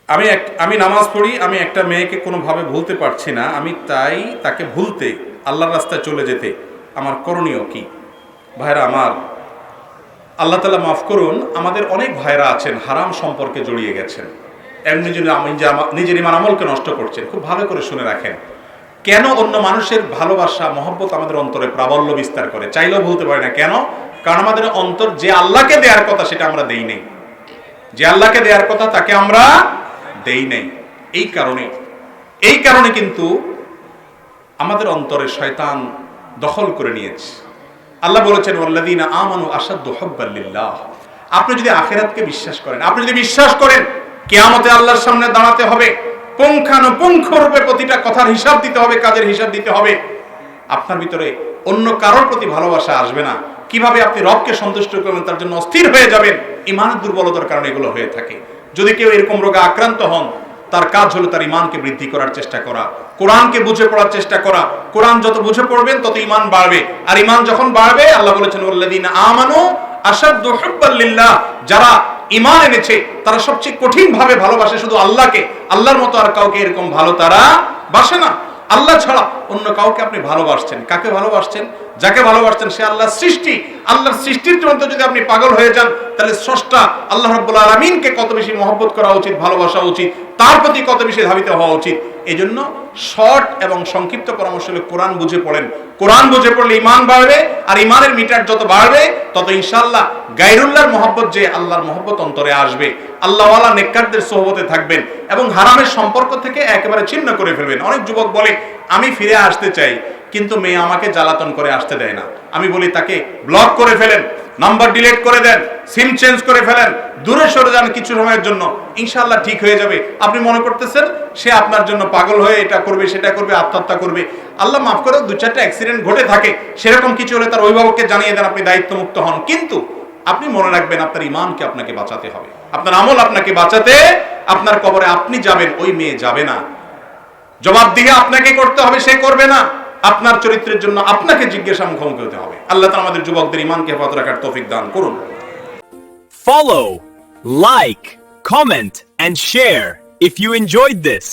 আমি নামাজ পড়ি, আমি একটা মেয়েকে কোনোভাবে ভুলতে পারছি না, আমি তাই তাকে ভুলতে আল্লাহর রাস্তায় চলে যেতে আমার করণীয় কি? ভাইরা আমার, আল্লাহ তাআলা মাফ করুন, আমাদের অনেক ভাইরা আছেন হারাম সম্পর্কে জড়িয়ে গেছেন, এমনি নিজের ইমান আমলকে নষ্ট করছেন। খুব ভালো করে শুনে রাখেন, কেন অন্য মানুষের ভালোবাসা মহব্বত আমাদের অন্তরে প্রাবল্য বিস্তার করে, চাইলেও ভুলতে পারি না। কেন? কারণ আমাদের অন্তর যে আল্লাহকে দেওয়ার কথা সেটা আমরা দেই নেই, যে আল্লাহকে দেওয়ার কথা তাকে আমরা দেই নেই। এই কারণে কিন্তু আমাদের অন্তরে শয়তান দখল করে নিয়েছে। আল্লাহ বলেছেন ওয়াল্লাযীনা আমানু আশাদ্দু হুব্বান লিল্লাহ। আপনি যদি আখিরাতকে বিশ্বাস করেন, আপনি যদি বিশ্বাস করেন কিয়ামতে আল্লাহর সামনে দাঁড়াতে হবে, পুঙ্খানুপুঙ্খরূপে প্রতিটা কথার হিসাব দিতে হবে, কাজের হিসাব দিতে হবে, আপনার ভিতরে অন্য কারোর প্রতি ভালোবাসা আসবে না। কিভাবে আপনি রবকে সন্তুষ্ট করবেন তার জন্য অস্থির হয়ে যাবেন, ইমানের দুর্বলতার কারণে এগুলো হয়ে থাকে। যদি কেউ এরকম রোগে আক্রান্ত হন, তার কাজ হলো তার ইমানকে বৃদ্ধি করার চেষ্টা করা, কোরআনকে বুঝে পড়ার চেষ্টা করা। কোরআন যত বুঝে পড়বেন তত ইমান বাড়বে, আর ইমান যখন বাড়বে, আল্লাহ বলেছেন ওয়াল্লাযীনা আমানু আশাদ্দু হুব্বান লিল্লাহ, যারা ইমান এনেছে তারা সবচেয়ে কঠিন ভাবে ভালোবাসে শুধু আল্লাহকে। আল্লাহর মতো আর কাউকে এরকম ভালো তারা বাসে না। আল্লাহ ছাড়া অন্য কাউকে আপনি ভালোবাসছেন, কাকে ভালোবাসছেন? যাকে ভালোবাসছেন সে আল্লাহর সৃষ্টি। আল্লাহর সৃষ্টির জন্য যদি আপনি পাগল হয়ে যান, তাহলে স্রষ্টা আল্লাহ রাব্বুল আলামিনকে কত বেশি মহব্বত করা উচিত, ভালোবাসা উচিত, তার প্রতি কত বেশি ধাবিত হওয়া উচিত। এই জন্য শর্ট এবং সংক্ষিপ্ত পরামর্শ হলো কোরআন বুঝে পড়েন। কোরআন বুঝে পড়লে ইমান বাড়বে, আর ইমানের মিটার যত বাড়বে তত ইনশাআল্লাহ গায়রুল্লাহর মহব্বত, যে আল্লাহর মহব্বত অন্তরে আসবে। আল্লাহওয়ালা নেককারদের সোহবতে থাকবেন এবং হারামের সম্পর্ক থেকে একেবারে ছিন্ন করে ফেলবেন। অনেক যুবক বলে আমি ফিরে আসতে চাই, কিন্তু মেয়ে আমাকে জ্বালাতন করে আসতে দেয় না। আমি বলি তাকে ব্লক করে ফেলেন, নাম্বার ডিলিট করে দেন, সিম চেঞ্জ করে ফেলেন, দূরে সরে যান কিছু সময়ের জন্য, ইনশাআল্লাহ ঠিক হয়ে যাবে। আপনি মনে করতেছেন সে আপনার জন্য পাগল হয়ে এটা করবে সেটা করবে, আত্মহত্যা করবে। আল্লাহ মাফ করে, দু চারটা অ্যাক্সিডেন্ট ঘটে থাকে, সেরকম কিছু হলে তার অভিভাবককে জানিয়ে দেন, আপনি দায়িত্বমুক্ত হন। কিন্তু আপনি মনে রাখবেন আপনার ইমানকে আপনাকে বাঁচাতে হবে, আপনার আমল আপনাকে বাঁচাতে। আপনার কবরে আপনি যাবেন, ওই মেয়ে যাবে না। জবাবদিহি আপনাকে করতে হবে, সে করবে না। আপনার চরিত্রের জন্য আপনাকে জিজ্ঞাসা মুখোমুখি হতে হবে। আল্লাহ তাআলা আমাদের যুবকদের ইমানকে হেফাজত রাখার তৌফিক দান করুন। Follow, like, comment and share if you enjoyed this.